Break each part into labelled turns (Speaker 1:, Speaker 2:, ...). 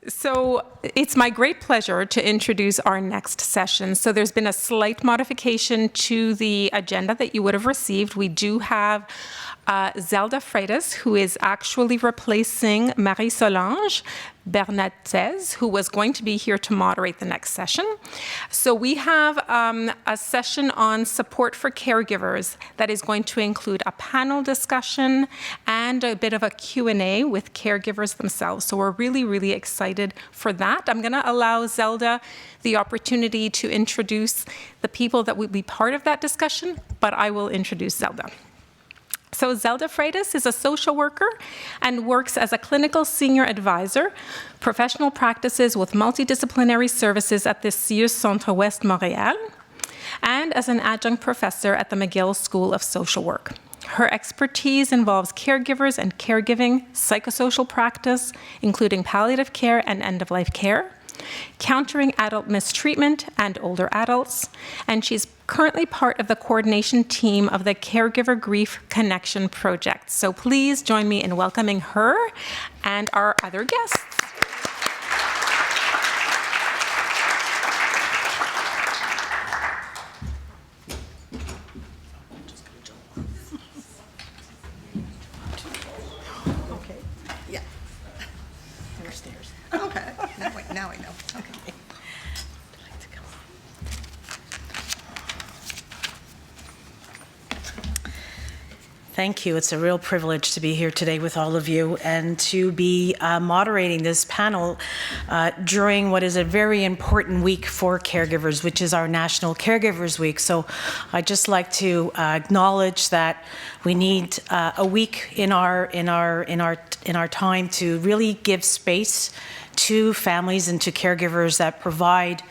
Speaker 1: So it's my great pleasure to introduce our next session. So there's been a slight modification to the agenda that you would have received. We do have Zelda Freitas, who is actually replacing Marie-Solange Bernatez, who was going to be here to moderate the next session. So we have a session on support for caregivers that is going to include a panel discussion and a bit of a Q&A with caregivers themselves. So we're really, really excited for that. I'm going to allow Zelda the opportunity to introduce the people that will be part of that discussion, but I will introduce Zelda. So Zelda Freitas is a social worker and works as a clinical senior advisor, professional practices with multidisciplinary services at the CIUS Centre Ouest Montréal, and as an adjunct professor at the McGill School of Social Work. Her expertise involves caregivers and caregiving, psychosocial practice, including palliative care and end-of-life care, countering adult mistreatment and older adults, and she's currently part of the coordination team of the Caregiver Grief Connection Project. So please join me in welcoming her and our other guests.
Speaker 2: Okay. Yeah. There are stairs. Okay. Now I know. Okay. Thank you. It's a real privilege to be here today with all of you and to be moderating this panel during what is a very important week for caregivers, which is our National Caregivers Week. So I'd just like to acknowledge that we need a week in our time to really give space to families and to caregivers that provide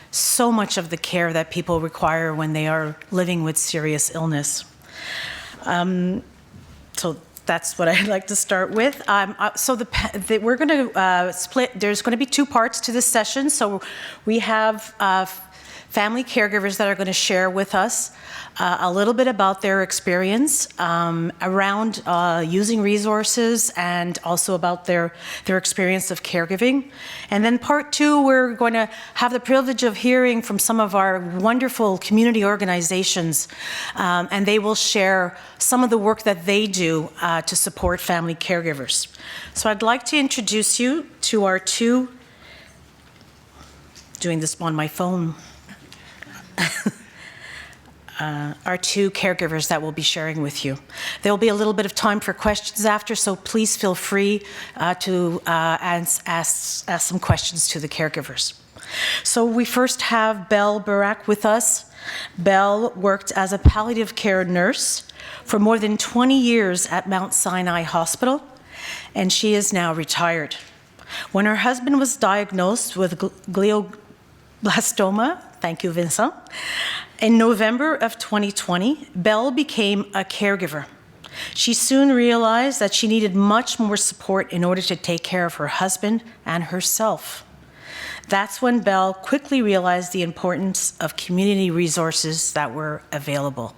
Speaker 2: so much of the care that people require when they are living with serious illness. So that's what I'd like to start with. We're going to split. There's going to be two parts to this session. So we have family caregivers that are going to share with us a little bit about their experience around using resources and also about their experience of caregiving. And then part two, we're going to have the privilege of hearing from some of our wonderful community organizations, and they will share some of the work that they do to support family caregivers. So I'd like to introduce you to our two, doing this on my phone, our two caregivers that we'll be sharing with you. There will be a little bit of time for questions after, so please feel free to ask some questions to the caregivers. So we first have Belle Burak with us. Belle worked as a palliative care nurse for more than 20 years at Mount Sinai Hospital, and she is now retired. When her husband was diagnosed with glioblastoma, thank you, Vincent, in November of 2020, Belle became a caregiver. She soon realized that she needed much more support in order to take care of her husband and herself. That's when Belle quickly realized the importance of community resources that were available.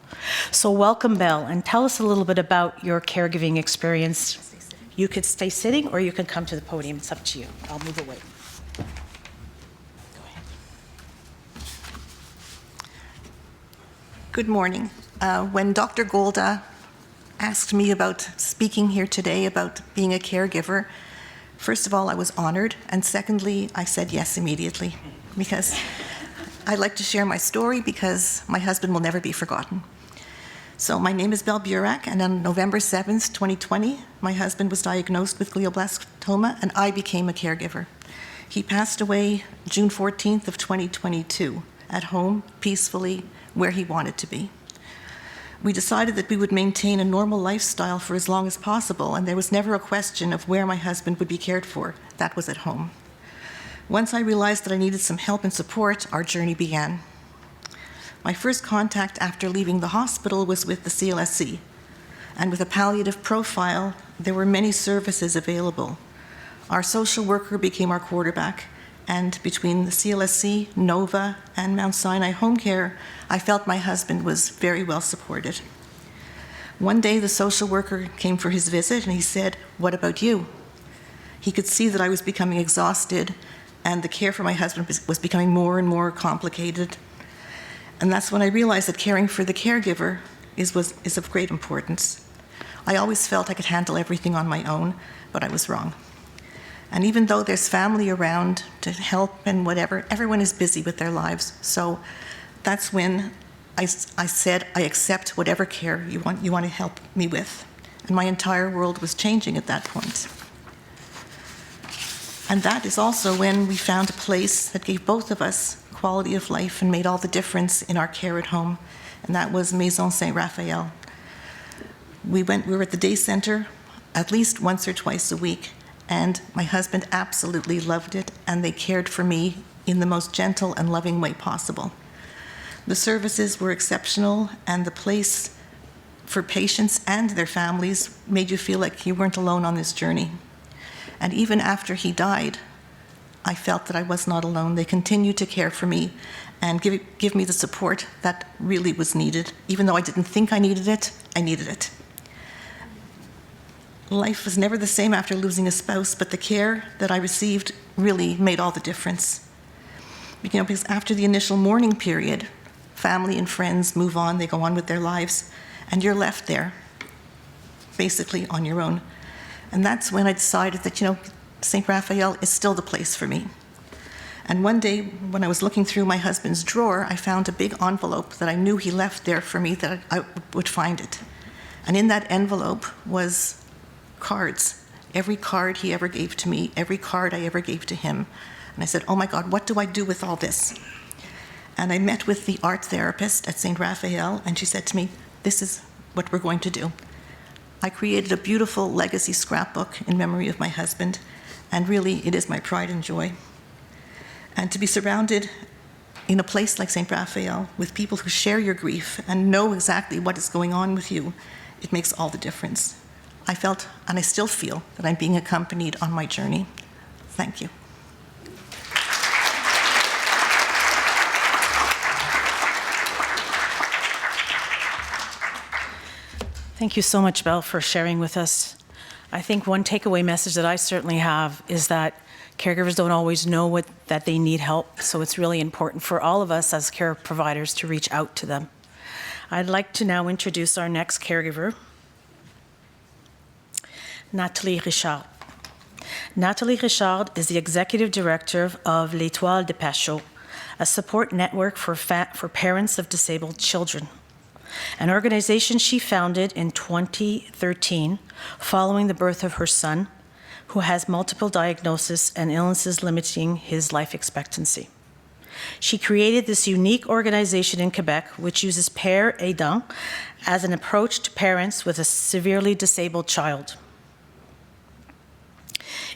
Speaker 2: So welcome, Belle, and tell us a little bit about your caregiving experience. You could stay sitting or you can come to the podium. It's up to you. I'll move away.
Speaker 3: Good morning. When Dr. Golda asked me about speaking here today about being a caregiver, first of all, I was honored, and secondly, I said yes immediately, because I like to share my story because my husband will never be forgotten. So my name is Belle Burak, and on November 7th, 2020, my husband was diagnosed with glioblastoma, and I became a caregiver. He passed away June 14th of 2022, at home, peacefully, where he wanted to be. We decided that we would maintain a normal lifestyle for as long as possible, and there was never a question of where my husband would be cared for. That was at home. Once I realized that I needed some help and support, our journey began. My first contact after leaving the hospital was with the CLSC, and with a palliative profile, there were many services available. Our social worker became our quarterback, and between the CLSC, NOVA, and Mount Sinai Home Care, I felt my husband was very well supported. One day, the social worker came for his visit, and he said, "What about you?" He could see that I was becoming exhausted, and the care for my husband was becoming more and more complicated. And that's when I realized that caring for the caregiver is of great importance. I always felt I could handle everything on my own, but I was wrong. And even though there's family around to help and whatever, everyone is busy with their lives. So that's when I said, I accept whatever care you want to help me with. And my entire world was changing at that point. And that is also when we found a place that gave both of us quality of life and made all the difference in our care at home. And that was Maison Saint-Raphael. We were at the day center at least once or twice a week, and my husband absolutely loved it, and they cared for me in the most gentle and loving way possible. The services were exceptional, and the place for patients and their families made you feel like you weren't alone on this journey. And even after he died, I felt that I was not alone. They continued to care for me and give me the support that really was needed. Even though I didn't think I needed it, I needed it. Life was never the same after losing a spouse, but the care that I received really made all the difference. Because after the initial mourning period, family and friends move on, they go on with their lives, and you're left there, basically on your own. And that's when I decided that, St. Raphael is still the place for me. And one day, when I was looking through my husband's drawer, I found a big envelope that I knew he left there for me, that I would find it. And in that envelope was cards. Every card he ever gave to me, every card I ever gave to him. And I said, oh my God, what do I do with all this? And I met with the art therapist at St. Raphael, and she said to me, this is what we're going to do. I created a beautiful legacy scrapbook in memory of my husband, and really it is my pride and joy. And to be surrounded in a place like St. Raphael with people who share your grief and know exactly what is going on with you, it makes all the difference. I felt, and I still feel, that I'm being accompanied on my journey. Thank you.
Speaker 2: Thank you so much, Belle, for sharing with us. I think one takeaway message that I certainly have is that caregivers don't always know that they need help, so it's really important for all of us as care providers to reach out to them. I'd like to now introduce our next caregiver, Nathalie Richard. Nathalie Richard is the Executive Director of L'Étoile de Pachot, a support network for parents of disabled children, an organization she founded in 2013 following the birth of her son, who has multiple diagnoses and illnesses limiting his life expectancy. She created this unique organization in Quebec, which uses père aidant as an approach to parents with a severely disabled child.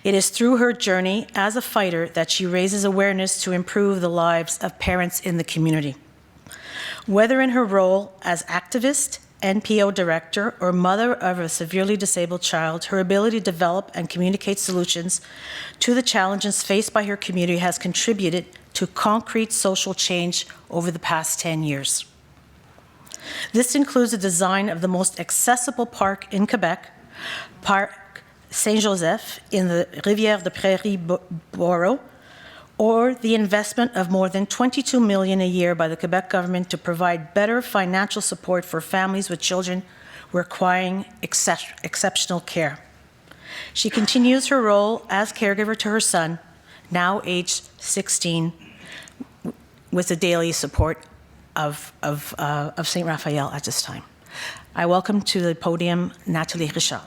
Speaker 2: It is through her journey as a fighter that she raises awareness to improve the lives of parents in the community. Whether in her role as activist, NPO director, or mother of a severely disabled child, her ability to develop and communicate solutions to the challenges faced by her community has contributed to concrete social change over the past 10 years. This includes the design of the most accessible park in Quebec, Parc Saint-Joseph in the Rivière-des-Prairies borough, or the investment of more than $22 million a year by the Quebec government to provide better financial support for families with children requiring exceptional care. She continues her role as caregiver to her son, now aged 16, with the daily support of St. Raphael at this time. I welcome to the podium Nathalie Richard.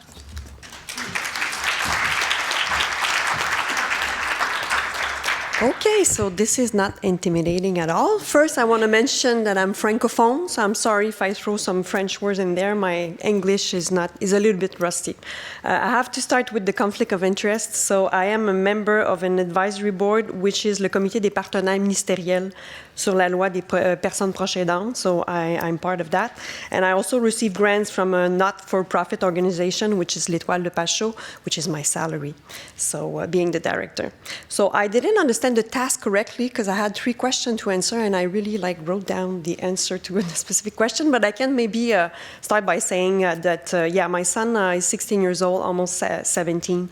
Speaker 4: Okay, so this is not intimidating at all. First, I want to mention that I'm francophone, so I'm sorry if I throw some French words in there. My English is a little bit rusty. I have to start with the conflict of interest. So I am a member of an advisory board, which is le Comité des partenaires ministériels sur la loi des personnes proches aidantes. So I'm part of that. And I also receive grants from a not-for-profit organization, which is L'Étoile de Pachot, which is my salary, so being the director. So I didn't understand the task correctly because I had 3 questions to answer, and I really wrote down the answer to a specific question. But I can maybe start by saying that, my son is 16 years old, almost 17.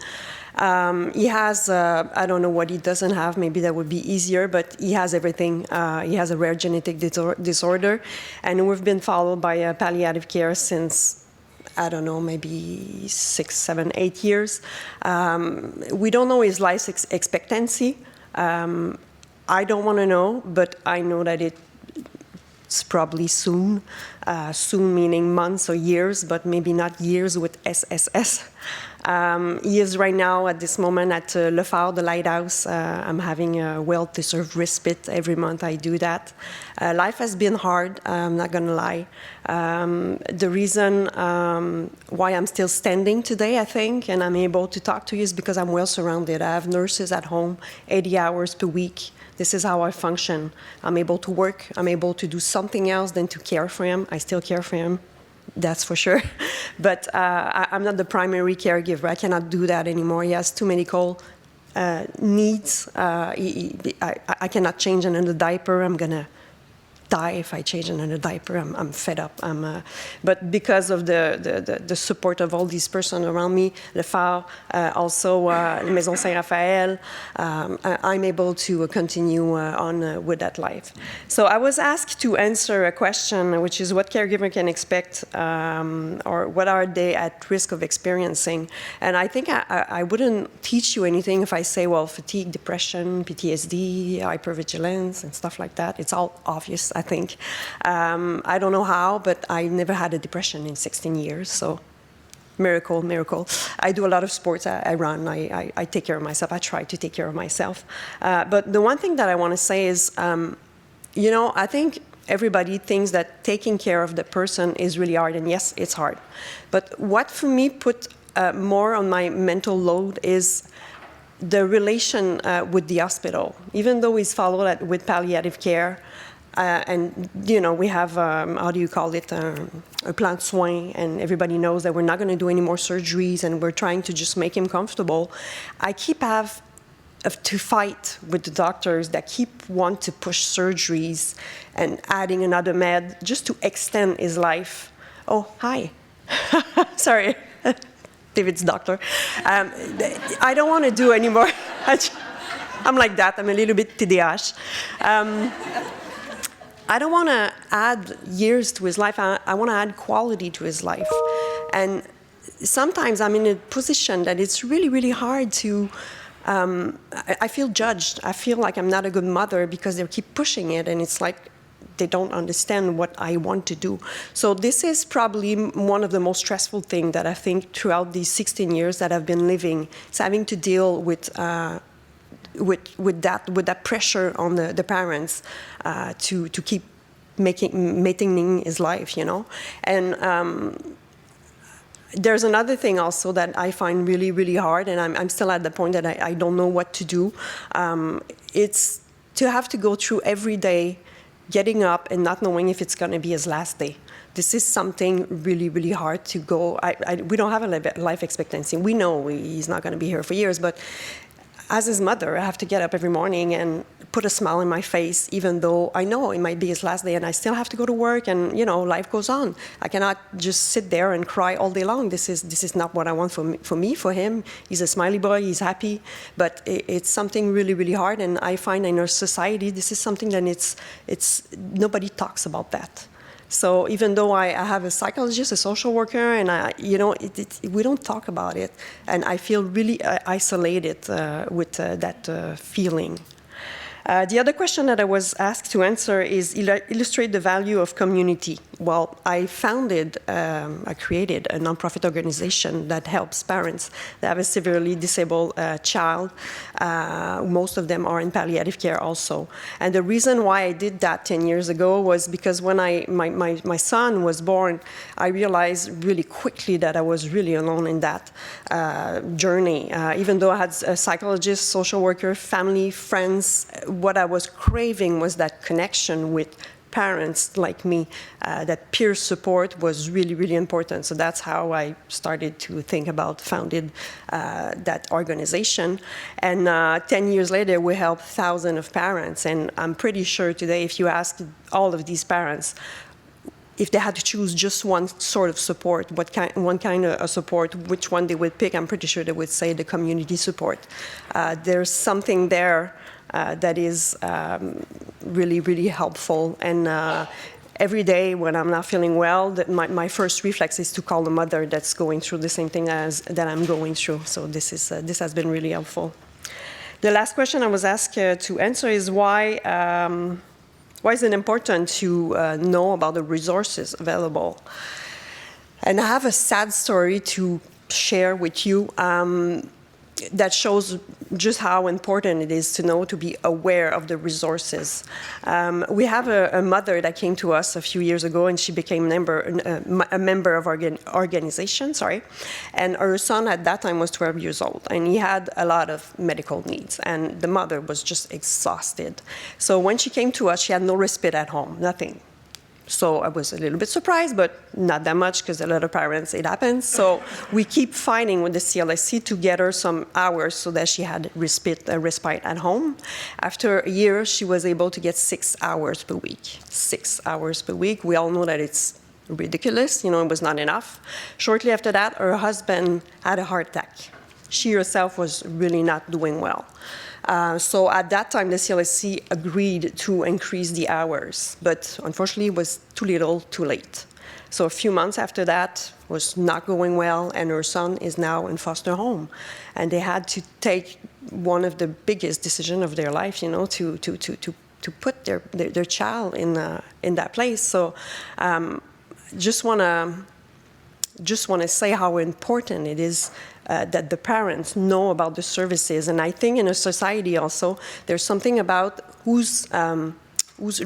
Speaker 4: He has, I don't know what he doesn't have, maybe that would be easier, but he has everything. He has a rare genetic disorder, and we've been followed by palliative care since, I don't know, maybe 6, 7, 8 years. We don't know his life expectancy. I don't want to know, but I know that it's probably soon. Soon meaning months or years, but maybe not years with SSS. He is right now at this moment at Le Phare, the lighthouse. I'm having a well-deserved respite every month. I do that. Life has been hard, I'm not going to lie. The reason why I'm still standing today, I think, and I'm able to talk to you is because I'm well surrounded. I have nurses at home, 80 hours per week. This is how I function. I'm able to work. I'm able to do something else than to care for him. I still care for him, that's for sure. But I'm not the primary caregiver. I cannot do that anymore. He has too many needs. I cannot change another diaper. I'm going to die if I change another diaper. I'm fed up. But because of the support of all these persons around me, Le Phare, also Maison Saint-Raphaël, I'm able to continue on with that life. So I was asked to answer a question, which is what caregiver can expect or what are they at risk of experiencing? And I think I wouldn't teach you anything if I say, well, fatigue, depression, PTSD, hypervigilance, and stuff like that. It's all obvious, I think. I don't know how, but I never had a depression in 16 years, so miracle, miracle. I do a lot of sports. I run. I take care of myself. I try to take care of myself. But the one thing that I want to say is, I think everybody thinks that taking care of the person is really hard, and yes, it's hard. But what for me put more on my mental load is the relation with the hospital. Even though he's followed with palliative care, and we have how do you call it, a plan de soins, and everybody knows that we're not going to do any more surgeries, and we're trying to just make him comfortable. I keep to fight with the doctors that want to push surgeries and adding another med just to extend his life. Oh, hi. Sorry. David's doctor. I don't want to do anymore. I'm like that. I'm a little bit TDAH. I don't want to add years to his life. I want to add quality to his life. And sometimes I'm in a position that it's really, really hard to, I feel judged. I feel like I'm not a good mother because they keep pushing it, and it's like they don't understand what I want to do. So this is probably one of the most stressful things that I think throughout these 16 years that I've been living. It's having to deal with that pressure on the parents to keep maintaining his life, And there's another thing also that I find really, really hard, and I'm still at the point that I don't know what to do. It's to have to go through every day getting up and not knowing if it's going to be his last day. This is something really, really hard to go. We don't have a life expectancy. We know he's not going to be here for years, but as his mother, I have to get up every morning and put a smile on my face, even though I know it might be his last day, and I still have to go to work, and life goes on. I cannot just sit there and cry all day long. This is not what I want for him. He's a smiley boy. He's happy, but it's something really, really hard. And I find in our society, this is something that it's nobody talks about that. So even though I have a psychologist, a social worker, and we don't talk about it, and I feel really isolated with that feeling. The other question that I was asked to answer is illustrate the value of community. Well, I created a nonprofit organization that helps parents that have a severely disabled child. Most of them are in palliative care also. And the reason why I did that 10 years ago was because when my son was born, I realized really quickly that I was really alone in that journey. Even though I had a psychologist, social worker, family, friends, what I was craving was that connection with parents like me. That peer support was really, really important. So that's how I started to think about founded that organization. And 10 years later, we help thousands of parents. And I'm pretty sure today, if you ask all of these parents, if they had to choose just one sort of support, one kind of support, which one they would pick, I'm pretty sure they would say the community support. There's something there that is really, really helpful. And every day when I'm not feeling well, my first reflex is to call the mother that's going through the same thing that I'm going through. So this has been really helpful. The last question I was asked to answer is why is it important to know about the resources available? And I have a sad story to share with you that shows just how important it is to know, to be aware of the resources. We have a mother that came to us a few years ago, and she became a member of our organization, and her son at that time was 12 years old, and he had a lot of medical needs, and the mother was just exhausted. So when she came to us, she had no respite at home, nothing. So I was a little bit surprised, but not that much, because a lot of parents, it happens. So we keep fighting with the CLSC to get her some hours so that she had respite at home. After a year, she was able to get 6 hours per week. 6 hours per week. We all know that it's ridiculous. It was not enough. Shortly after that, her husband had a heart attack. She herself was really not doing well. So at that time, the CLSC agreed to increase the hours, but unfortunately it was too little, too late. So a few months after that was not going well, and her son is now in foster home. And they had to take one of the biggest decisions of their life, to put their child in that place. So just want to say how important it is that the parents know about the services. And I think in a society also, there's something about who's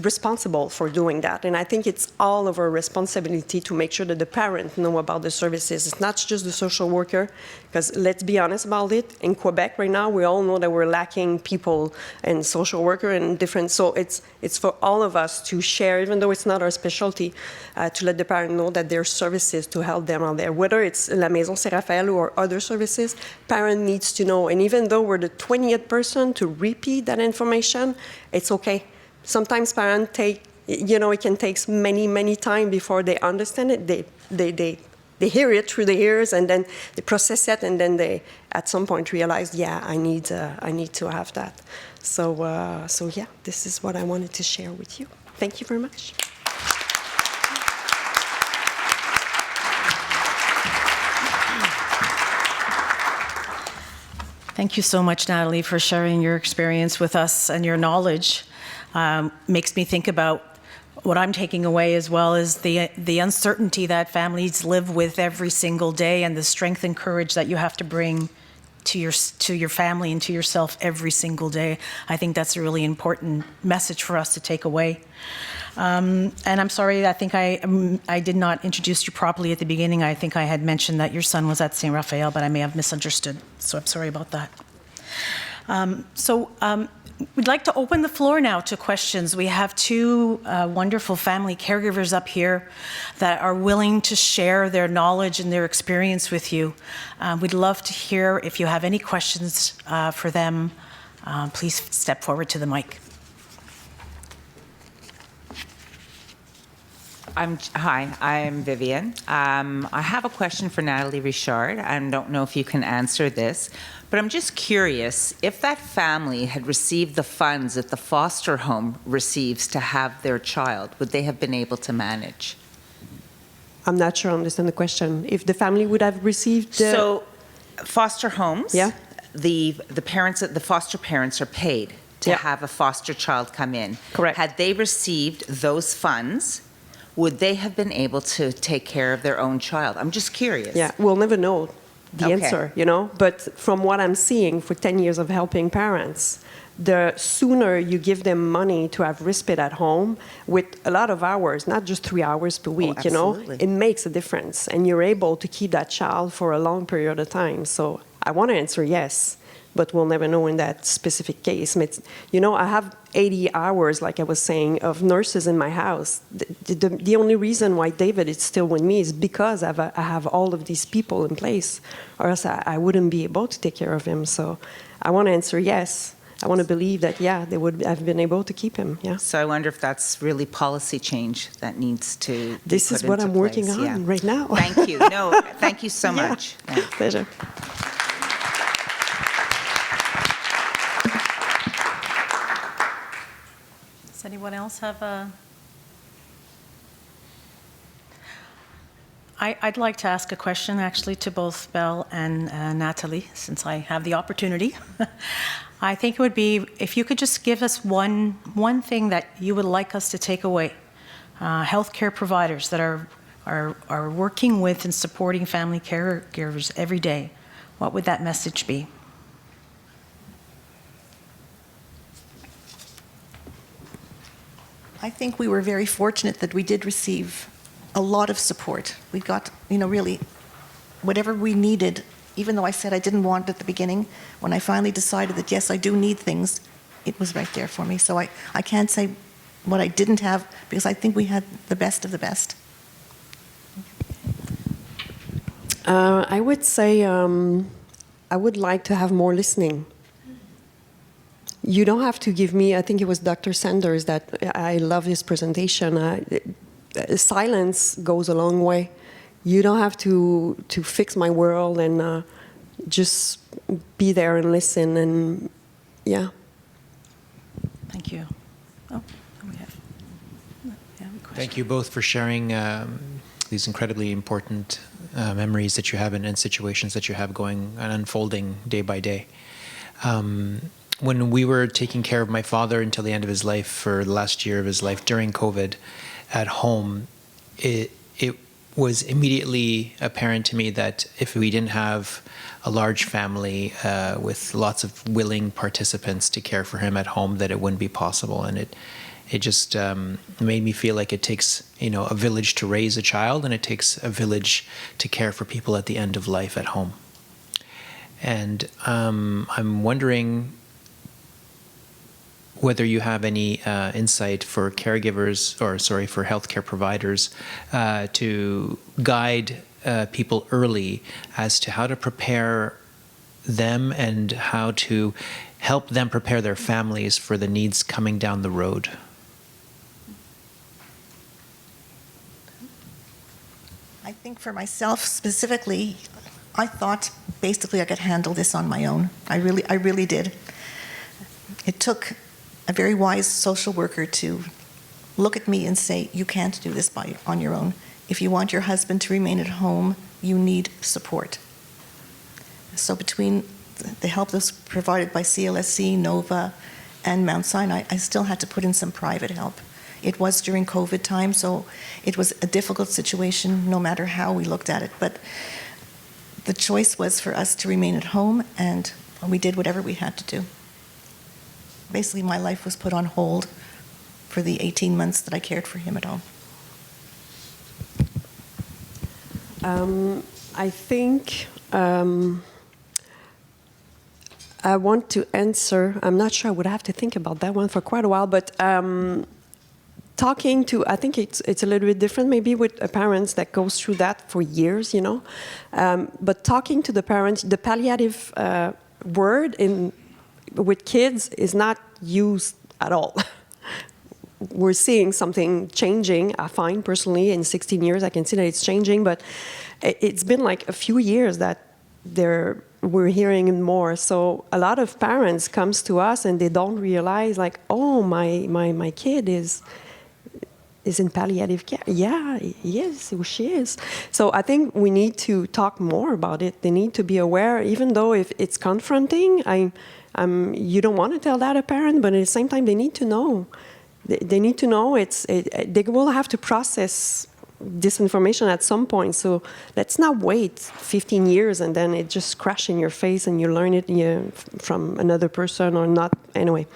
Speaker 4: responsible for doing that. And I think it's all of our responsibility to make sure that the parents know about the services. It's not just the social worker, because let's be honest about it. In Quebec right now, we all know that we're lacking people and social worker and different. So it's for all of us to share, even though it's not our specialty, to let the parent know that there are services to help them out there. Whether it's La Maison Saint-Raphaël or other services, parent needs to know. And even though we're the 20th person to repeat that information, it's okay. Sometimes parents it can take many, many times before they understand it. They hear it through the ears, and then they process it, and then they, at some point, realize, yeah, I need to have that. So yeah, this is what I wanted to share with you. Thank you very much.
Speaker 2: Thank you so much, Nathalie, for sharing your experience with us and your knowledge. Makes me think about what I'm taking away as well is the uncertainty that families live with every single day, and the strength and courage that you have to bring to your family and to yourself every single day. I think that's a really important message for us to take away. And I'm sorry, I think I did not introduce you properly at the beginning. I think I had mentioned that your son was at St. Raphael, but I may have misunderstood, so I'm sorry about that. We'd like to open the floor now to questions. We have two wonderful family caregivers up here that are willing to share their knowledge and their experience with you. We'd love to hear if you have any questions for them. Please step forward to the mic.
Speaker 5: Hi, I'm Vivian. I have a question for Nathalie Richard. I don't know if you can answer this, but I'm just curious, if that family had received the funds that the foster home receives to have their child, would they have been able to manage?
Speaker 4: I'm not sure I understand the question. If the family would have received the...
Speaker 5: So, foster homes,
Speaker 4: yeah,
Speaker 5: the foster parents are paid to have a foster child come in.
Speaker 4: Correct.
Speaker 5: Had they received those funds, would they have been able to take care of their own child? I'm just curious.
Speaker 4: Yeah, we'll never know the answer, But from what I'm seeing for 10 years of helping parents, the sooner you give them money to have respite at home with a lot of hours, not just 3 hours per week, it makes a difference. And you're able to keep that child for a long period of time. So I want to answer yes, but we'll never know in that specific case. I have 80 hours, like I was saying, of nurses in my house. The only reason why David is still with me is because I have all of these people in place, or else I wouldn't be able to take care of him. So I want to answer yes. I want to believe that, yeah, they would have been able to keep him, yeah.
Speaker 5: So I wonder if that's really policy change that needs to be
Speaker 4: This is
Speaker 5: put
Speaker 4: what
Speaker 5: into
Speaker 4: I'm working
Speaker 5: place.
Speaker 4: on right now.
Speaker 5: Thank you. No, thank you so
Speaker 4: Yeah.
Speaker 5: much. Yeah.
Speaker 4: Pleasure.
Speaker 2: Does anyone else have a? I'd like to ask a question, actually, to both Belle and Nathalie, since I have the opportunity. I think it would be if you could just give us one thing that you would like us to take away. Healthcare providers that are working with and supporting family caregivers every day. What would that message be?
Speaker 3: I think we were very fortunate that we did receive a lot of support. We got, really whatever we needed, even though I said I didn't want it at the beginning, when I finally decided that, yes, I do need things, it was right there for me. So I can't say what I didn't have, because I think we had the best of the best.
Speaker 4: I would say I would like to have more listening. You don't have to give me, I think it was Dr. Cedars that I love his presentation. Silence goes a long way. You don't have to fix my world and just be there and listen and yeah.
Speaker 2: Thank you. Oh, we have a question.
Speaker 6: Thank you both for sharing these incredibly important memories that you have and situations that you have going and unfolding day by day. When we were taking care of my father until the end of his life, for the last year of his life during COVID at home, it was immediately apparent to me that if we didn't have a large family with lots of willing participants to care for him at home, that it wouldn't be possible. And it just made me feel like it takes, a village to raise a child, and it takes a village to care for people at the end of life at home. And I'm wondering whether you have any insight for caregivers, for healthcare providers, to guide people early as to how to prepare them and how to help them prepare their families for the needs coming down the road.
Speaker 3: I think for myself specifically, I thought basically I could handle this on my own. I really did. It took a very wise social worker to look at me and say, you can't do this on your own. If you want your husband to remain at home, you need support. So between the help that was provided by CLSC, NOVA, and Mount Sinai, I still had to put in some private help. It was during COVID time, so it was a difficult situation no matter how we looked at it. But the choice was for us to remain at home, and we did whatever we had to do. Basically, my life was put on hold for the 18 months that I cared for him at home.
Speaker 4: I think I want to answer. I'm not sure. I would have to think about that one for quite a while. But talking to, I think it's a little bit different maybe with parents that goes through that for years, But talking to the parents, the palliative word with kids is not used at all. We're seeing something changing, I find personally, in 16 years, I can see that it's changing, but it's been like a few years that we're hearing it more. So a lot of parents comes to us and they don't realize like, oh, my kid is in palliative care. Yeah, yes, she is. So I think we need to talk more about it. They need to be aware, even though if it's confronting, you don't want to tell that a parent, but at the same time, they need to know. They need to know they will have to process this information at some point. So let's not wait 15 years and then it just crash in your face and you learn it from another person or not. Anyway,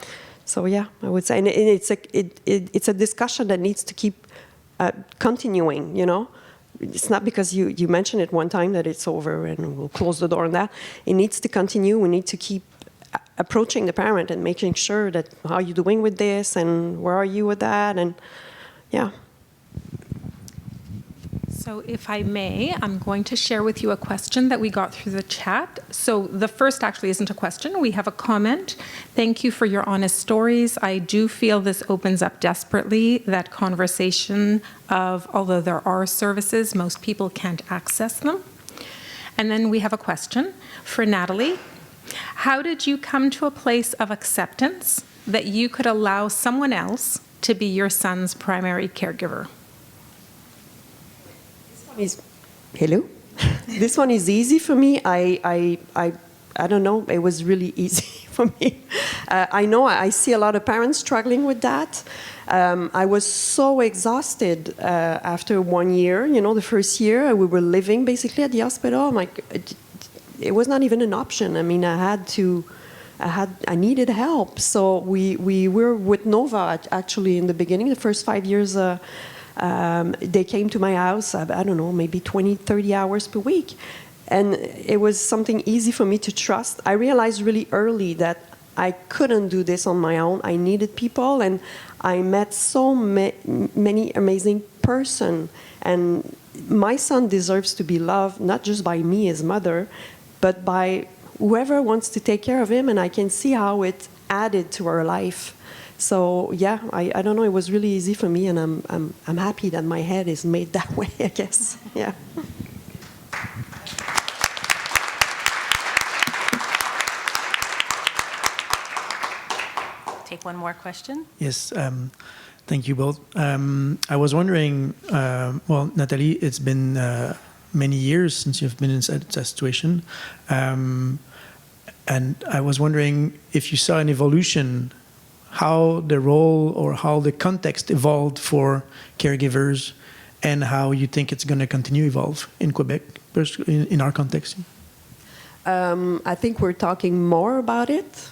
Speaker 4: so yeah, I would say, and it's a discussion that needs to keep continuing. It's not because you mentioned it one time that it's over and we'll close the door on that. It needs to continue. We need to keep approaching the parent and making sure that how are you doing with this and where are you with that, and yeah.
Speaker 1: So if I may, I'm going to share with you a question that we got through the chat. So the first actually isn't a question. We have a comment. Thank you for your honest stories. I do feel this opens up desperately that conversation of, although there are services, most people can't access them. And then we have a question for Nathalie. How did you come to a place of acceptance that you could allow someone else to be your son's primary caregiver?
Speaker 4: Hello. This one is easy for me. I don't know. It was really easy for me. I know I see a lot of parents struggling with that. I was so exhausted after 1 year. You know, the first year we were living basically at the hospital. It was not even an option. I mean, I needed help. So we were with Nova actually in the beginning, the first 5 years. They came to my house, I don't know, maybe 20, 30 hours per week. And it was something easy for me to trust. I realized really early that I couldn't do this on my own. I needed people, and I met so many amazing person. And my son deserves to be loved, not just by me, his mother, but by whoever wants to take care of him. And I can see how it added to our life. So yeah, I don't know. It was really easy for me, and I'm happy that my head is made that way, I guess. Yeah.
Speaker 2: Take one more question.
Speaker 7: Yes, thank you both. I was wondering, well, Nathalie, it's been many years since you've been in that situation. And I was wondering if you saw an evolution, how the role or how the context evolved for caregivers, and how you think it's going to continue to evolve in Quebec, in our context.
Speaker 4: I think we're talking more about it.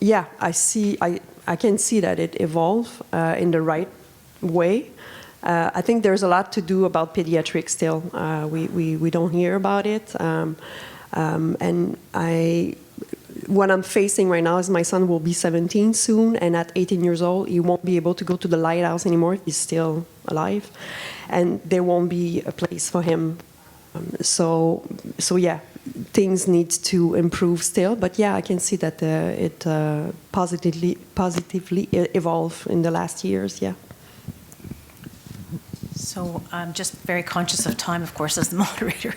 Speaker 4: Yeah, I can see that it evolved in the right way. I think there's a lot to do about pediatric still. We don't hear about it. And what I'm facing right now is my son will be 17 soon, and at 18 years old, he won't be able to go to the lighthouse anymore. He's still alive, and there won't be a place for him. So yeah, things need to improve still. But yeah, I can see that it positively evolved in the last years. Yeah.
Speaker 2: So I'm just very conscious of time, of course, as the moderator.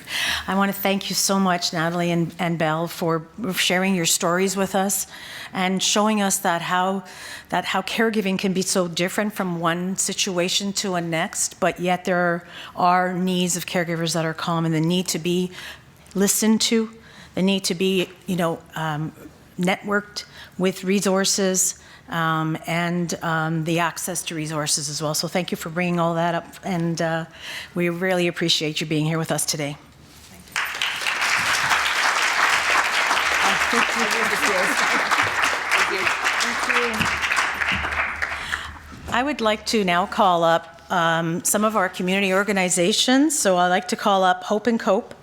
Speaker 2: I want to thank you so much, Nathalie and Belle, for sharing your stories with us and showing us that how caregiving can be so different from one situation to a next, but yet there are needs of caregivers that are common, the need to be listened to, the need to be, networked with resources, and the access to resources as well. So thank you for bringing all that up, and we really appreciate you being here with us today. I would like to now call up some of our community organizations. So I'd like to call up Hope and Cope,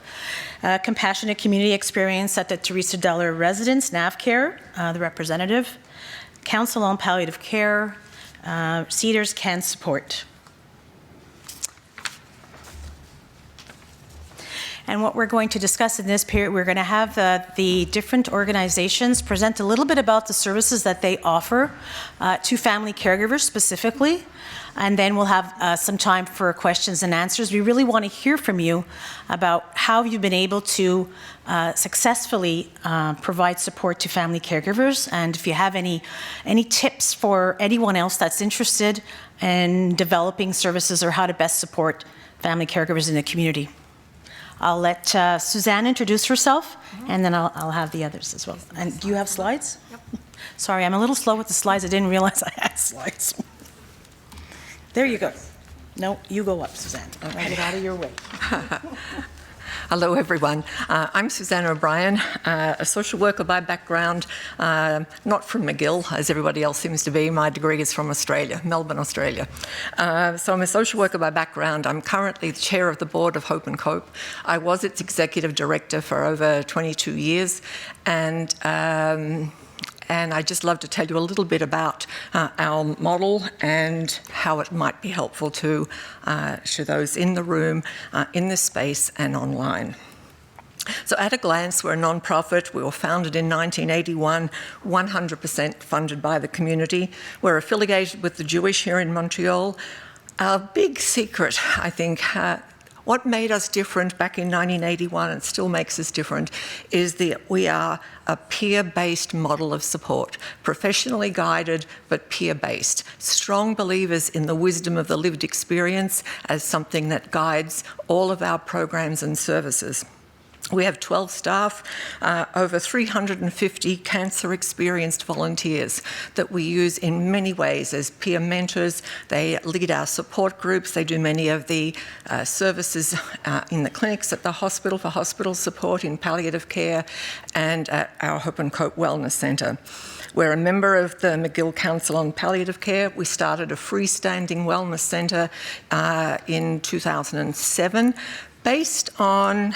Speaker 2: Compassionate Community Experience at the Teresa Deller Residence, Nav-Care, the representative, Council on Palliative Care, Cedars, CanSupport. And what we're going to discuss in this period, we're going to have the different organizations present a little bit about the services that they offer to family caregivers specifically. And then we'll have some time for questions and answers. We really want to hear from you about how you've been able to successfully provide support to family caregivers, and if you have any tips for anyone else that's interested in developing services or how to best support family caregivers in the community. I'll let Suzanne introduce herself, and then I'll have the others as well. And do you have slides? Yep. Sorry, I'm a little slow with the slides. I didn't realize I had slides. There you go. No, you go up, Suzanne. I'll get out of your way.
Speaker 8: Hello, everyone. I'm Suzanne O'Brien, a social worker by background, not from McGill, as everybody else seems to be. My degree is from Australia, Melbourne, Australia. So I'm a social worker by background. I'm currently the chair of the board of Hope and Cope. I was its executive director for over 22 years, and and I'd just love to tell you a little bit about our model and how it might be helpful to those in the room, in this space, and online. So at a glance, we're a non-profit. We were founded in 1981, 100% funded by the community. We're affiliated with the Jewish here in Montreal. Our big secret, I think, what made us different back in 1981 and still makes us different is that we are a peer-based model of support, professionally guided but peer-based. Strong believers in the wisdom of the lived experience as something that guides all of our programs and services. We have 12 staff, over 350 cancer-experienced volunteers that we use in many ways as peer mentors. They lead our support groups. They do many of the services in the clinics at the hospital for hospital support, in palliative care, and at our Hope and Cope Wellness Centre. We're a member of the McGill Council on Palliative Care. We started a freestanding wellness centre in 2007 based on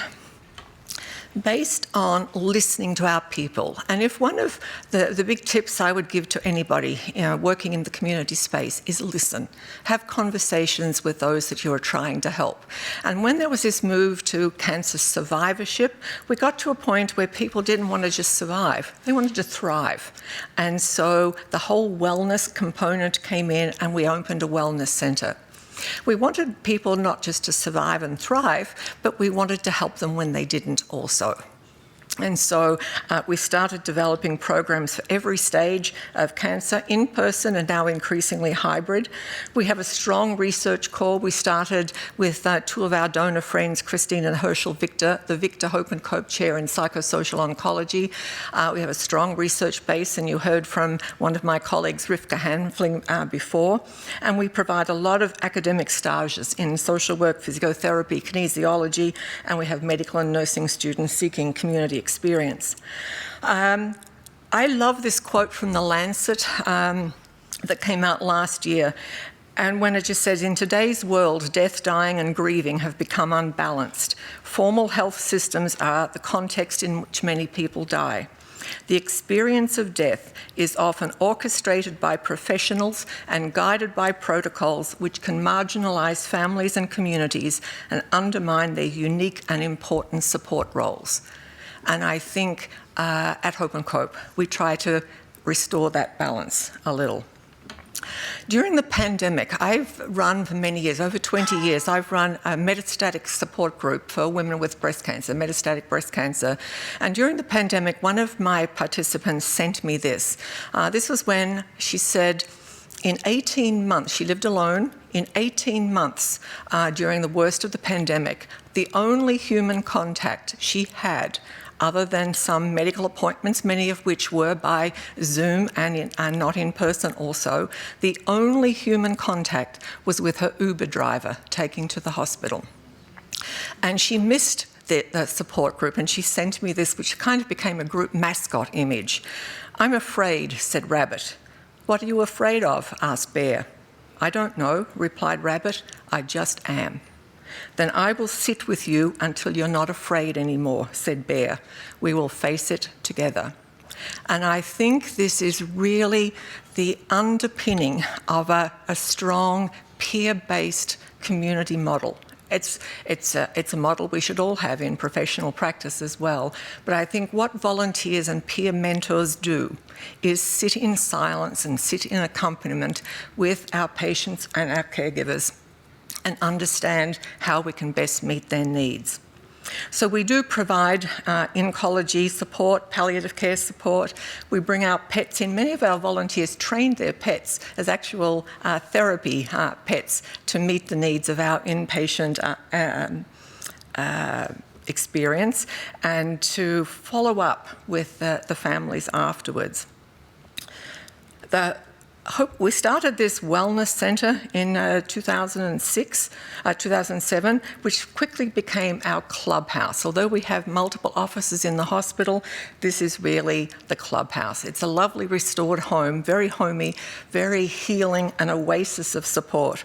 Speaker 8: listening to our people. And if one of the big tips I would give to anybody working in the community space is listen. Have conversations with those that you are trying to help. And when there was this move to cancer survivorship, we got to a point where people didn't want to just survive, they wanted to thrive. And so the whole wellness component came in, and we opened a wellness centre. We wanted people not just to survive and thrive, but we wanted to help them when they didn't also. And so we started developing programs for every stage of cancer, in person and now increasingly hybrid. We have a strong research core. We started with two of our donor friends, Christine and Herschel Victor, the Victor Hope and Cope Chair in Psychosocial Oncology. We have a strong research base, and you heard from one of my colleagues, Rivka Hanfling, before. And we provide a lot of academic stages in social work, physiotherapy, kinesiology, and we have medical and nursing students seeking community experience. I love this quote from The Lancet that came out last year, and when it just says, in today's world, death, dying and grieving have become unbalanced. Formal health systems are the context in which many people die. The experience of death is often orchestrated by professionals and guided by protocols which can marginalise families and communities and undermine their unique and important support roles. And I think at Hope and Cope, we try to restore that balance a little. During the pandemic, I've run for many years, over 20 years, I've run a metastatic support group for women with breast cancer, metastatic breast cancer. And during the pandemic, one of my participants sent me this. This was when she said, in 18 months, she lived alone, in 18 months during the worst of the pandemic, the only human contact she had, other than some medical appointments, many of which were by Zoom and not in person also, the only human contact was with her Uber driver taking to the hospital. And she missed the support group, and she sent me this, which kind of became a group mascot image. "I'm afraid," said Rabbit. "What are you afraid of?" asked Bear. "I don't know," replied Rabbit. "I just am." "Then I will sit with you until you're not afraid anymore," said Bear. "We will face it together." And I think this is really the underpinning of a strong peer-based community model. It's a model we should all have in professional practice as well. But I think what volunteers and peer mentors do is sit in silence and sit in accompaniment with our patients and our caregivers and understand how we can best meet their needs. So we do provide oncology support, palliative care support. We bring our pets in. Many of our volunteers trained their pets as actual therapy pets to meet the needs of our inpatient experience and to follow up with the families afterwards. We started this wellness centre in 2007, which quickly became our clubhouse. Although we have multiple offices in the hospital, this is really the clubhouse. It's a lovely restored home, very homey, very healing, an oasis of support.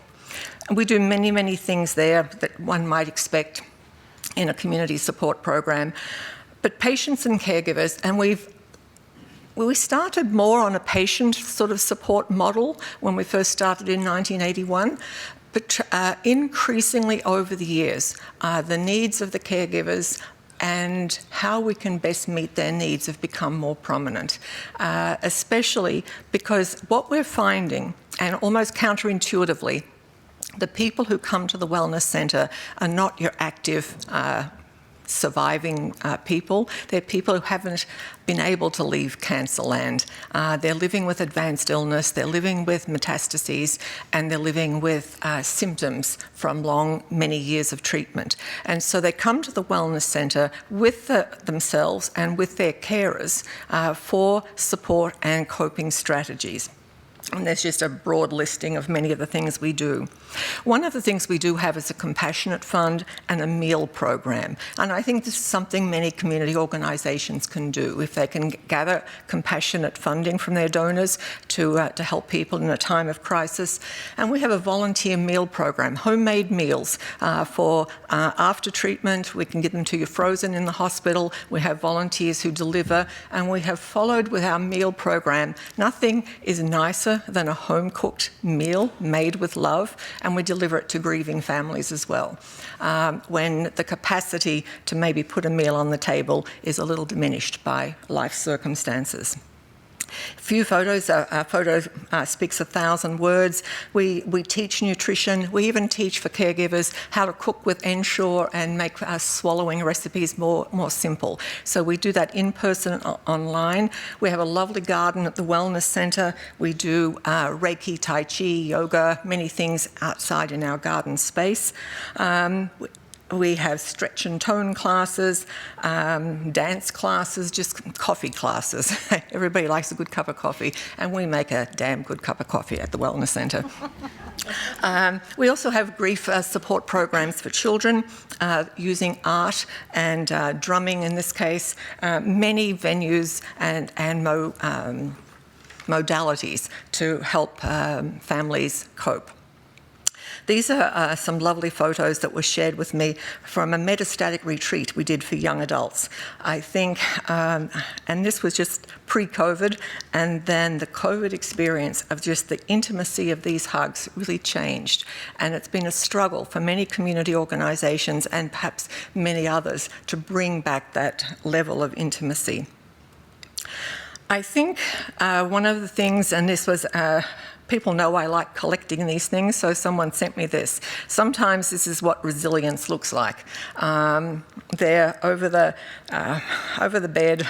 Speaker 8: And we do many, many things there that one might expect in a community support program. But patients and caregivers, and we started more on a patient sort of support model when we first started in 1981. But increasingly over the years, the needs of the caregivers and how we can best meet their needs have become more prominent, especially because what we're finding, and almost counterintuitively, the people who come to the wellness centre are not your active surviving people. They're people who haven't been able to leave cancer land. They're living with advanced illness, they're living with metastases, and they're living with symptoms from many years of treatment. And so they come to the wellness centre with themselves and with their carers for support and coping strategies. And there's just a broad listing of many of the things we do. One of the things we do have is a compassionate fund and a meal program. And I think this is something many community organisations can do. If they can gather compassionate funding from their donors to help people in a time of crisis. And we have a volunteer meal program, homemade meals for after treatment. We can get them to you frozen in the hospital. We have volunteers who deliver. And we have followed with our meal program. Nothing is nicer than a home-cooked meal made with love, and we deliver it to grieving families as well, when the capacity to maybe put a meal on the table is a little diminished by life circumstances. Few photos. A photo speaks 1,000 words. We teach nutrition. We even teach for caregivers how to cook with Ensure and make swallowing recipes more simple. So we do that in person and online. We have a lovely garden at the Wellness Centre. We do Reiki, Tai Chi, yoga, many things outside in our garden space. We have stretch and tone classes, dance classes, just coffee classes. Everybody likes a good cup of coffee, and we make a damn good cup of coffee at the Wellness Centre. We also have grief support programs for children using art and drumming in this case, many venues and modalities to help families cope. These are some lovely photos that were shared with me from a metastatic retreat we did for young adults. I think, and this was just pre-COVID, and then the COVID experience of just the intimacy of these hugs really changed. And it's been a struggle for many community organisations and perhaps many others to bring back that level of intimacy. I think one of the things, and this was people know I like collecting these things, so someone sent me this. Sometimes this is what resilience looks like. They're over the bed,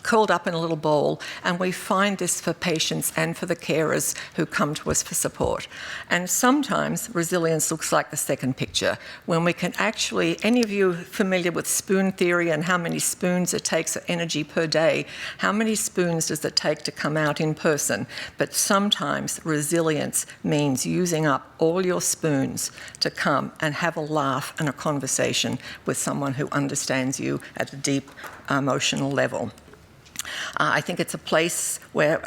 Speaker 8: curled up in a little ball, and we find this for patients and for the carers who come to us for support. And sometimes resilience looks like the second picture, when we can actually, any of you familiar with spoon theory and how many spoons it takes of energy per day, how many spoons does it take to come out in person? But sometimes resilience means using up all your spoons to come and have a laugh and a conversation with someone who understands you at a deep emotional level. I think it's a place where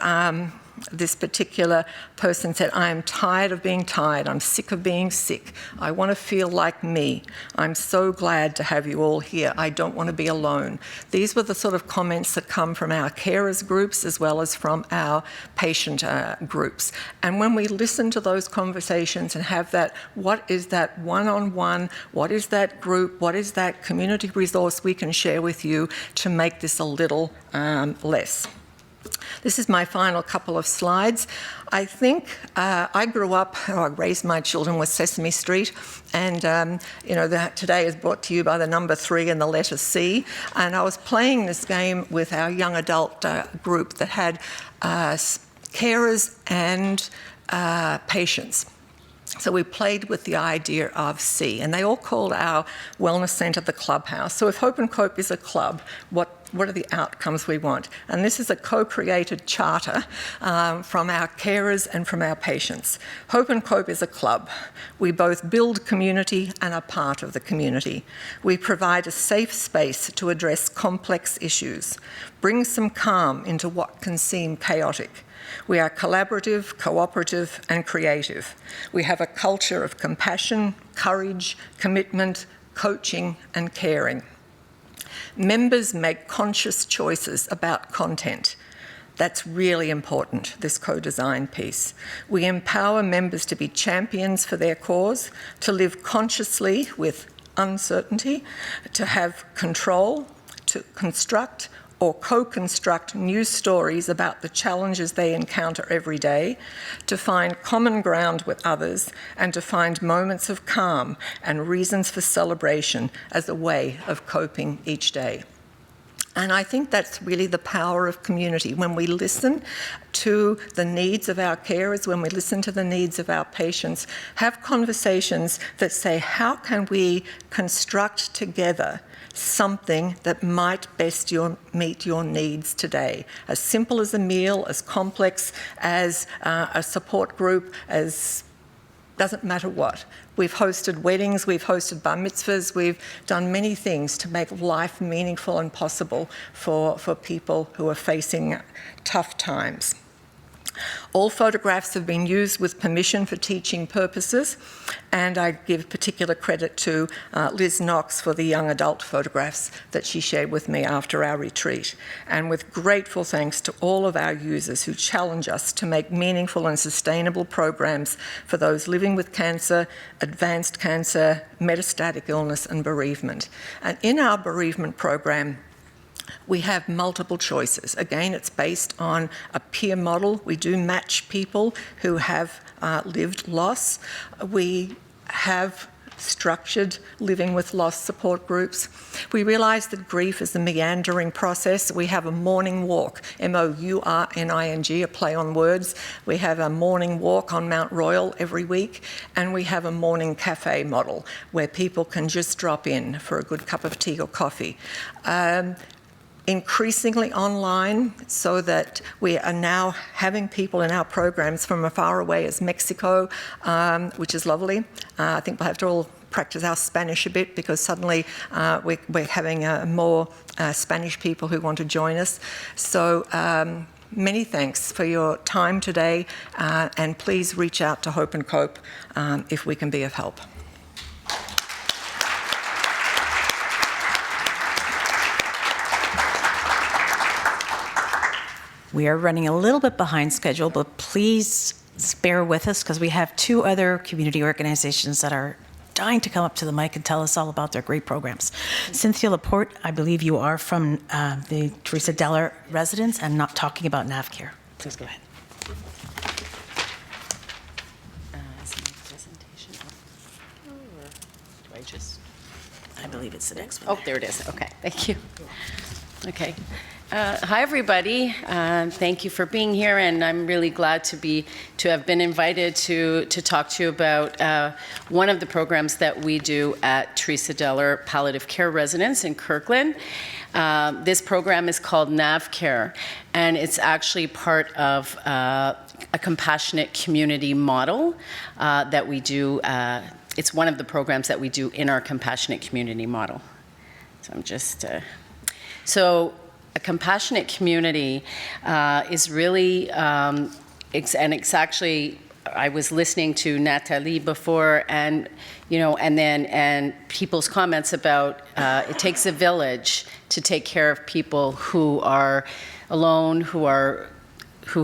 Speaker 8: this particular person said, I am tired of being tired. I'm sick of being sick. I want to feel like me. I'm so glad to have you all here. I don't want to be alone. These were the sort of comments that come from our carers groups as well as from our patient groups. And when we listen to those conversations and have that, what is that one-on-one, what is that group, what is that community resource we can share with you to make this a little less. This is my final couple of slides. I think I grew up, or I raised my children with Sesame Street, and today is brought to you by the number 3 and the letter C. And I was playing this game with our young adult group that had carers and patients. So we played with the idea of C, and they all called our wellness centre the clubhouse. So if Hope and Cope is a club, what are the outcomes we want? And this is a co-created charter from our carers and from our patients. Hope and Cope is a club. We both build community and are part of the community. We provide a safe space to address complex issues, bring some calm into what can seem chaotic. We are collaborative, cooperative, and creative. We have a culture of compassion, courage, commitment, coaching, and caring. Members make conscious choices about content. That's really important, this co-design piece. We empower members to be champions for their cause, to live consciously with uncertainty, to have control, to construct or co-construct new stories about the challenges they encounter every day, to find common ground with others, and to find moments of calm and reasons for celebration as a way of coping each day. And I think that's really the power of community. When we listen to the needs of our carers, when we listen to the needs of our patients, have conversations that say, how can we construct together something that might best meet your needs today? As simple as a meal, as complex as a support group, as doesn't matter what. We've hosted weddings, we've hosted bar mitzvahs, we've done many things to make life meaningful and possible for people who are facing tough times. All photographs have been used with permission for teaching purposes, and I give particular credit to Liz Knox for the young adult photographs that she shared with me after our retreat, and with grateful thanks to all of our users who challenge us to make meaningful and sustainable programs for those living with cancer, advanced cancer, metastatic illness and bereavement. And in our bereavement program, we have multiple choices. Again, it's based on a peer model. We do match people who have lived loss. We have structured living with loss support groups. We realise that grief is a meandering process. We have a morning walk, MOURNING, a play on words. We have a morning walk on Mount Royal every week, and we have a morning cafe model where people can just drop in for a good cup of tea or coffee. Increasingly online, so that we are now having people in our programs from as far away as Mexico, which is lovely. I think we'll have to all practice our Spanish a bit, because suddenly we're having more Spanish people who want to join us. So many thanks for your time today, and please reach out to Hope and Cope if we can be of help.
Speaker 2: We are running a little bit behind schedule, but please bear with us, because we have two other community organizations that are dying to come up to the mic and tell us all about their great programs. Cynthia Laporte, I believe you are from the Teresa Deller residence and not talking about Nav-Care. Please go ahead. I believe it's the next one.
Speaker 9: Oh, there it is. Okay, thank you. Okay. Hi, everybody. Thank you for being here, and I'm really glad to have been invited to talk to you about one of the programs that we do at Teresa Deller Palliative Care Residence in Kirkland. This program is called Nav-Care, and it's actually part of a compassionate community model that we do. It's one of the programs that we do in our compassionate community model. So I'm just... A compassionate community is really, it's actually, I was listening to Nathalie before, and and people's comments about it takes a village to take care of people who are alone, who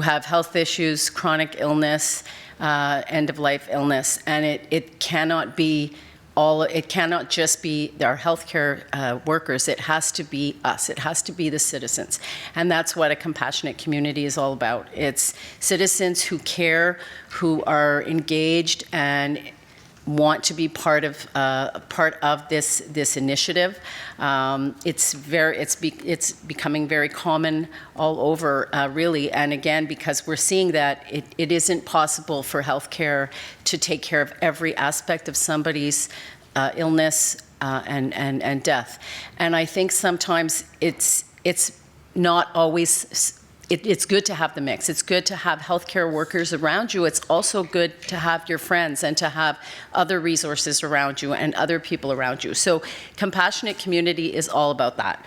Speaker 9: have health issues, chronic illness, end-of-life illness, and it cannot be. It cannot just be our healthcare workers. It has to be us. It has to be the citizens. And that's what a compassionate community is all about. It's citizens who care, who are engaged and want to be part of this initiative. It's becoming very common all over, really. And again, because we're seeing that it isn't possible for healthcare to take care of every aspect of somebody's illness and death. And I think sometimes it's not always. It's good to have the mix. It's good to have healthcare workers around you. It's also good to have your friends and to have other resources around you and other people around you. So compassionate community is all about that.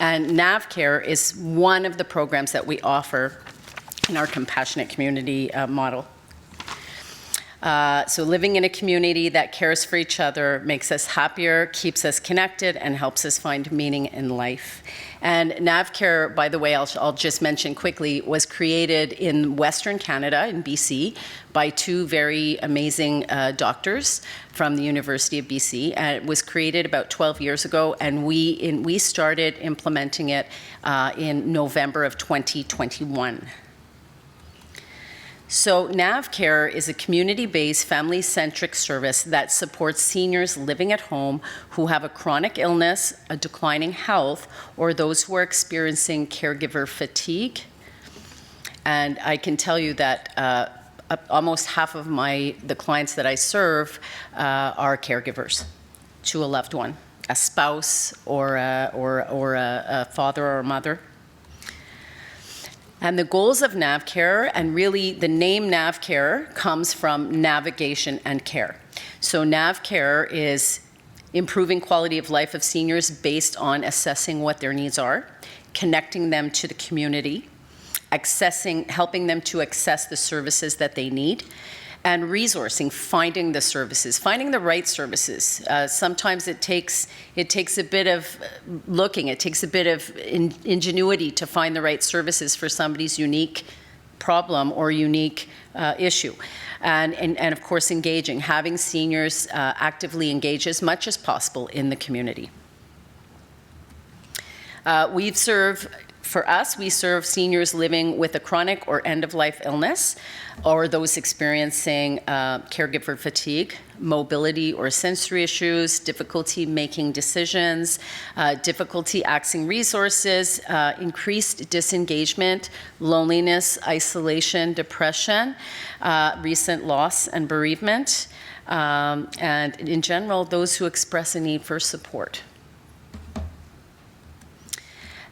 Speaker 9: And Nav-Care is one of the programs that we offer in our compassionate community model. So living in a community that cares for each other makes us happier, keeps us connected, and helps us find meaning in life. And Nav-Care, by the way, I'll just mention quickly, was created in Western Canada, in BC, by two very amazing doctors from the University of BC. And it was created about 12 years ago, and we started implementing it in November of 2021. So Nav-Care is a community-based, family-centric service that supports seniors living at home who have a chronic illness, a declining health, or those who are experiencing caregiver fatigue. And I can tell you that almost half of the clients that I serve are caregivers to a loved one, a spouse or a father or a mother. And the goals of Nav-Care, and really the name Nav-Care comes from navigation and care. So Nav-Care is improving quality of life of seniors based on assessing what their needs are, connecting them to the community, helping them to access the services that they need, and resourcing, finding the services, finding the right services. Sometimes it takes a bit of looking, it takes a bit of ingenuity to find the right services for somebody's unique problem or unique issue. And of course, having seniors actively engage as much as possible in the community. For us, we serve seniors living with a chronic or end-of-life illness, or those experiencing caregiver fatigue, mobility or sensory issues, difficulty making decisions, difficulty accessing resources, increased disengagement, loneliness, isolation, depression, recent loss and bereavement, and in general, those who express a need for support.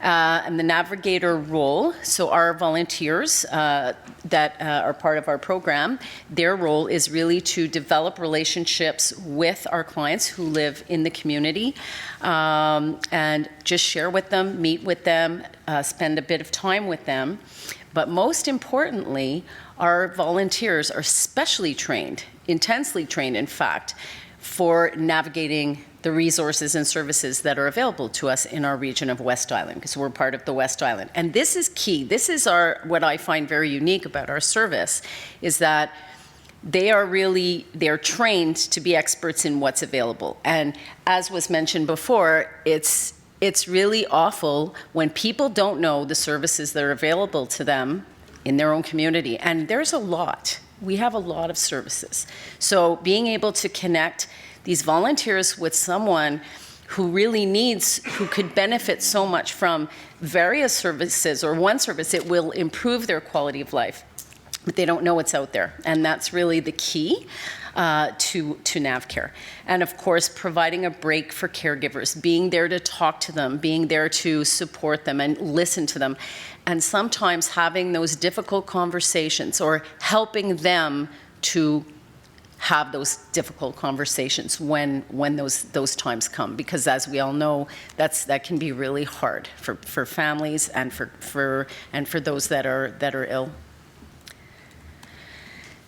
Speaker 9: And the navigator role, so our volunteers that are part of our program, their role is really to develop relationships with our clients who live in the community and just share with them, meet with them, spend a bit of time with them. But most importantly, our volunteers are specially trained, intensely trained in fact, for navigating the resources and services that are available to us in our region of West Island, because we're part of the West Island. And this is key. This is what I find very unique about our service, is that they're trained to be experts in what's available. And as was mentioned before, it's really awful when people don't know the services that are available to them in their own community. And there's a lot. We have a lot of services. So being able to connect these volunteers with someone who really who could benefit so much from various services or one service, it will improve their quality of life. But they don't know what's out there. And that's really the key to Nav-Care. And of course, providing a break for caregivers, being there to talk to them, being there to support them and listen to them. And sometimes having those difficult conversations or helping them to have those difficult conversations when those times come, because as we all know, that can be really hard for families and for those that are ill.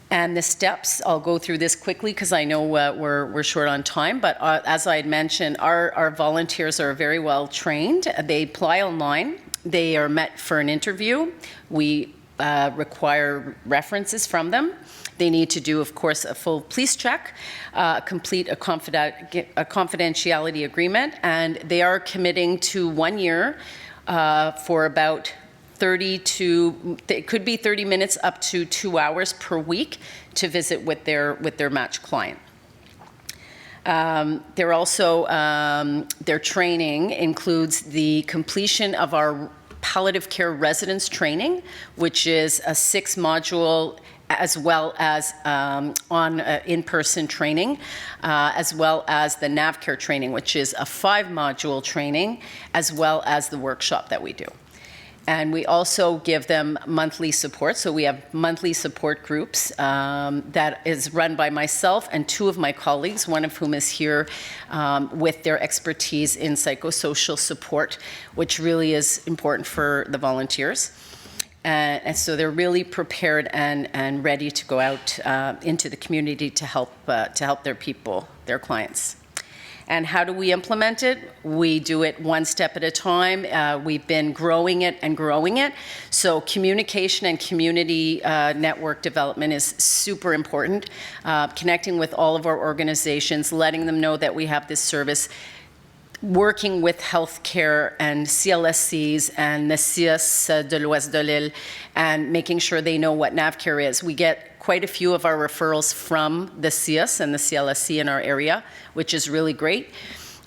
Speaker 9: And the steps, I'll go through this quickly because I know we're short on time, but as I had mentioned, our volunteers are very well trained. They apply online. They are met for an interview. We require references from them. They need to do, of course, a full police check, complete a confidentiality agreement, and they are committing to 1 year for about it could be 30 minutes up to 2 hours per week to visit with their match client. They're also, their training includes the completion of our Palliative Care Residence Training, which is a 6-module as well as in-person training, as well as the Nav-Care training, which is a 5-module training, as well as the workshop that we do. And we also give them monthly support. So we have monthly support groups that is run by myself and 2 of my colleagues, one of whom is here with their expertise in psychosocial support, which really is important for the volunteers. And so they're really prepared and ready to go out into the community to help their people, their clients. And how do we implement it? We do it one step at a time. We've been growing it and growing it. So communication and community network development is super important. Connecting with all of our organizations, letting them know that we have this service, working with healthcare and CLSCs and the CIUS de l'Ouest de l'Île, and making sure they know what Nav-Care is. We get quite a few of our referrals from the CIUS and the CLSC in our area, which is really great.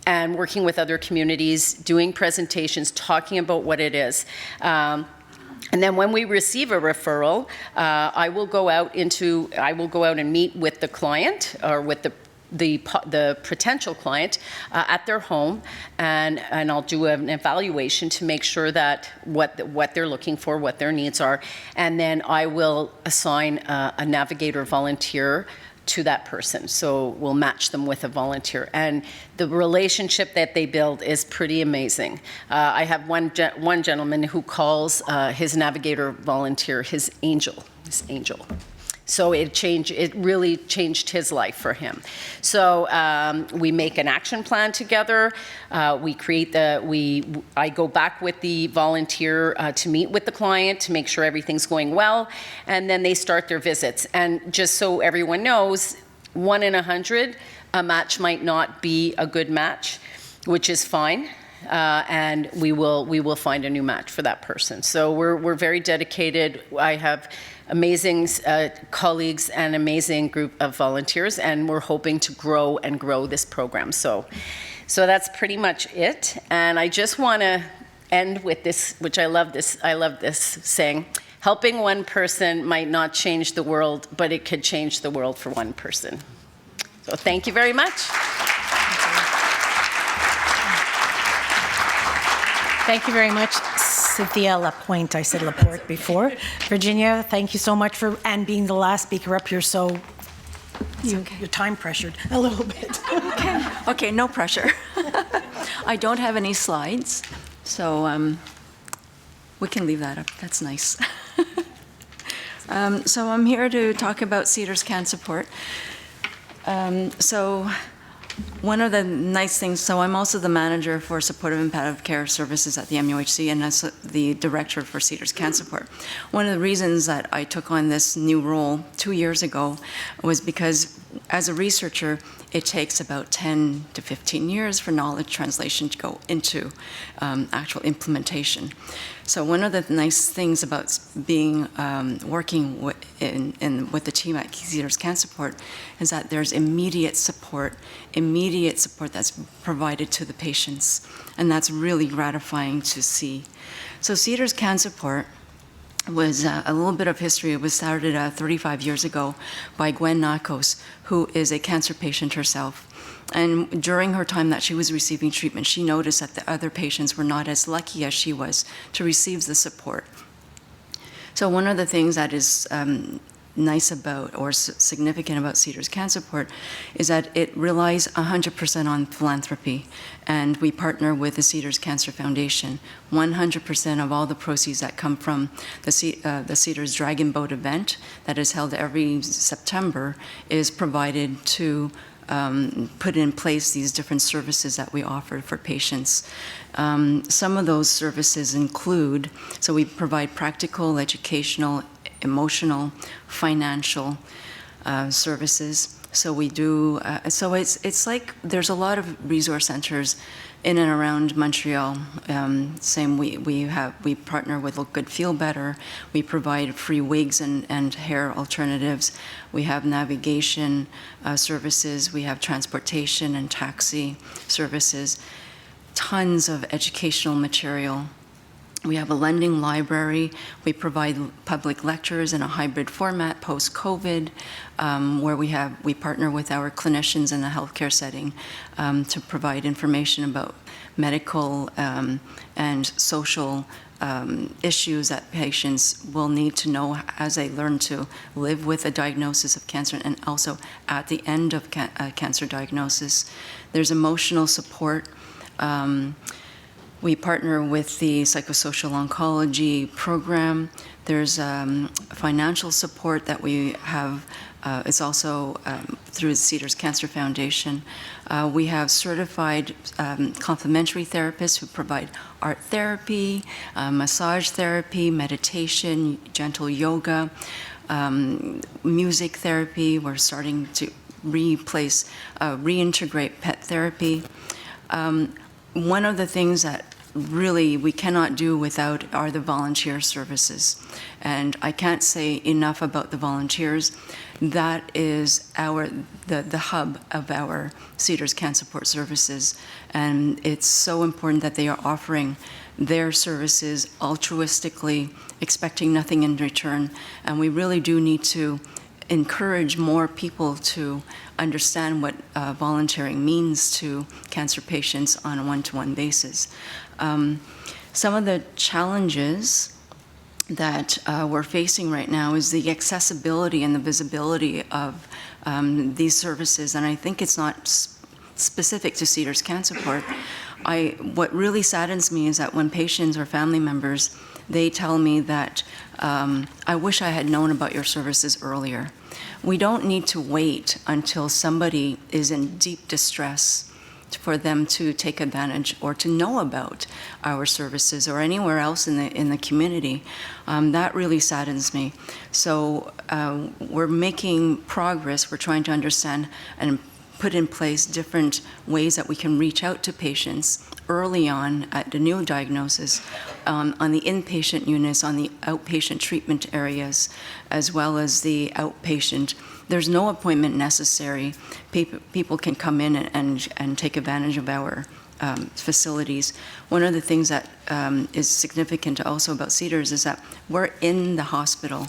Speaker 9: And working with other communities, doing presentations, talking about what it is. And then when we receive a referral, I will go out and meet with the client or with the potential client at their home, and I'll do an evaluation to make sure that what they're looking for, what their needs are, and then I will assign a navigator volunteer to that person. So we'll match them with a volunteer, and the relationship that they build is pretty amazing. I have one gentleman who calls his navigator volunteer his angel. So it really changed his life for him. So we make an action plan together. I go back with the volunteer to meet with the client to make sure everything's going well, and then they start their visits. And just so everyone knows, 1 in 100, a match might not be a good match, which is fine. And we will find a new match for that person. So we're very dedicated. I have amazing colleagues and amazing group of volunteers, and we're hoping to grow this program. So that's pretty much it. And I just want to end with this, which I love this saying: helping one person might not change the world, but it could change the world for one person. So thank you very much.
Speaker 2: Thank you very much, Cynthia Lapointe. I said Laporte before. Virginia, thank you so much for being the last speaker up here. So you're time pressured a little bit.
Speaker 10: Okay, no pressure. I don't have any slides, so we can leave that up. That's nice. So I'm here to talk about Cedars CanSupport. So one of the nice things, so I'm also the manager for supportive and palliative care services at the MUHC, and as the director for Cedars CanSupport. One of the reasons that I took on this new role 2 years ago was because as a researcher, it takes about 10 to 15 years for knowledge translation to go into actual implementation. So one of the nice things about being working with the team at Cedars CanSupport is that there's immediate support that's provided to the patients, and that's really gratifying to see. So Cedars CanSupport was a little bit of history. It was started 35 years ago by Gwen Nakos, who is a cancer patient herself. And during her time that she was receiving treatment, she noticed that the other patients were not as lucky as she was to receive the support. So one of the things that is nice about or significant about Cedars CanSupport is that it relies 100% on philanthropy, and we partner with the Cedars Cancer Foundation. 100% of all the proceeds that come from the Cedars Dragon Boat event that is held every September is provided to put in place these different services that we offer for patients. Some of those services include, so we provide practical, educational, emotional, financial services. So we do, so it's like there's a lot of resource centers in and around Montreal. We partner with Good Feel Better. We provide free wigs and hair alternatives. We have navigation services. We have transportation and taxi services. Tons of educational material. We have a lending library. We provide public lectures in a hybrid format post-COVID, where we partner with our clinicians in the healthcare setting to provide information about medical and social issues that patients will need to know as they learn to live with a diagnosis of cancer, and also at the end of cancer diagnosis. There's emotional support. We partner with the psychosocial oncology program. There's financial support that we have. It's also through the Cedars Cancer Foundation. We have certified complementary therapists who provide art therapy, massage therapy, meditation, gentle yoga, music therapy. We're starting to reintegrate pet therapy. One of the things that really we cannot do without are the volunteer services. And I can't say enough about the volunteers. That is the hub of our Cedars CanSupport services. And it's so important that they are offering their services altruistically, expecting nothing in return. And we really do need to encourage more people to understand what volunteering means to cancer patients on a one-to-one basis. Some of the challenges that we're facing right now is the accessibility and the visibility of these services, and I think it's not specific to Cedars CanSupport. What really saddens me is that when patients or family members, they tell me that I wish I had known about your services earlier. We don't need to wait until somebody is in deep distress for them to take advantage or to know about our services or anywhere else in the community. That really saddens me. So we're making progress. We're trying to understand and put in place different ways that we can reach out to patients early on at the new diagnosis, on the inpatient units, on the outpatient treatment areas, as well as the outpatient. There's no appointment necessary. People can come in and take advantage of our facilities. One of the things that is significant also about Cedars is that we're in the hospital.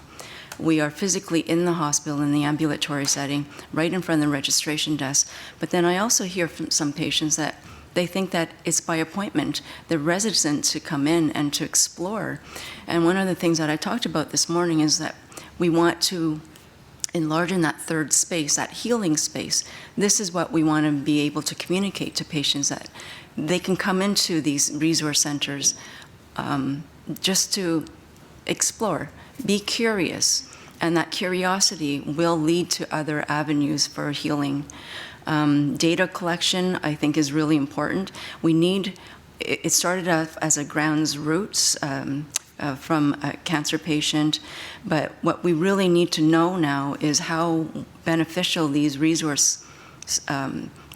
Speaker 10: We are physically in the hospital in the ambulatory setting, right in front of the registration desk. But then I also hear from some patients that they think that it's by appointment, the resident to come in and to explore. And one of the things that I talked about this morning is that we want to enlarge in that third space, that healing space. This is what we want to be able to communicate to patients, that they can come into these resource centers just to explore, be curious, and that curiosity will lead to other avenues for healing. Data collection, I think, is really important. It started off as a grounds roots from a cancer patient, but what we really need to know now is how beneficial these resource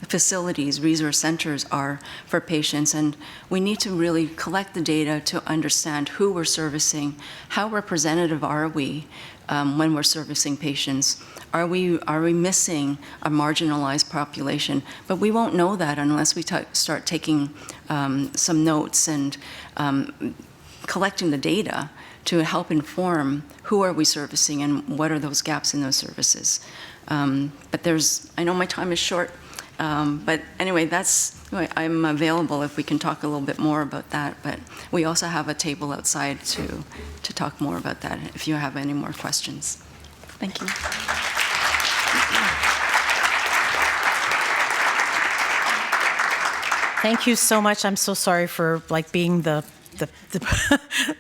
Speaker 10: facilities, resource centers are for patients, and we need to really collect the data to understand who we're servicing, how representative are we when we're servicing patients. Are we missing a marginalized population? But we won't know that unless we start taking some notes and collecting the data to help inform who are we servicing and what are those gaps in those services. But I know my time is short, but anyway, I'm available if we can talk a little bit more about that. But we also have a table outside to talk more about that if you have any more questions. Thank you.
Speaker 2: Thank you so much. I'm so sorry for being the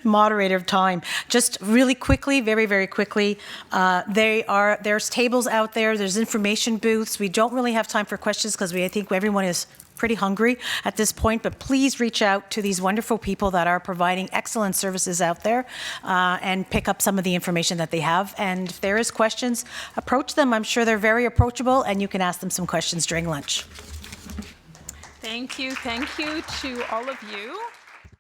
Speaker 2: moderator of time. Just really quickly, very, very quickly, there's tables out there, there's information booths. We don't really have time for questions because I think everyone is pretty hungry at this point, but please reach out to these wonderful people that are providing excellent services out there and pick up some of the information that they have. And if there is questions, approach them. I'm sure they're very approachable and you can ask them some questions during lunch.
Speaker 1: Thank you to all of you.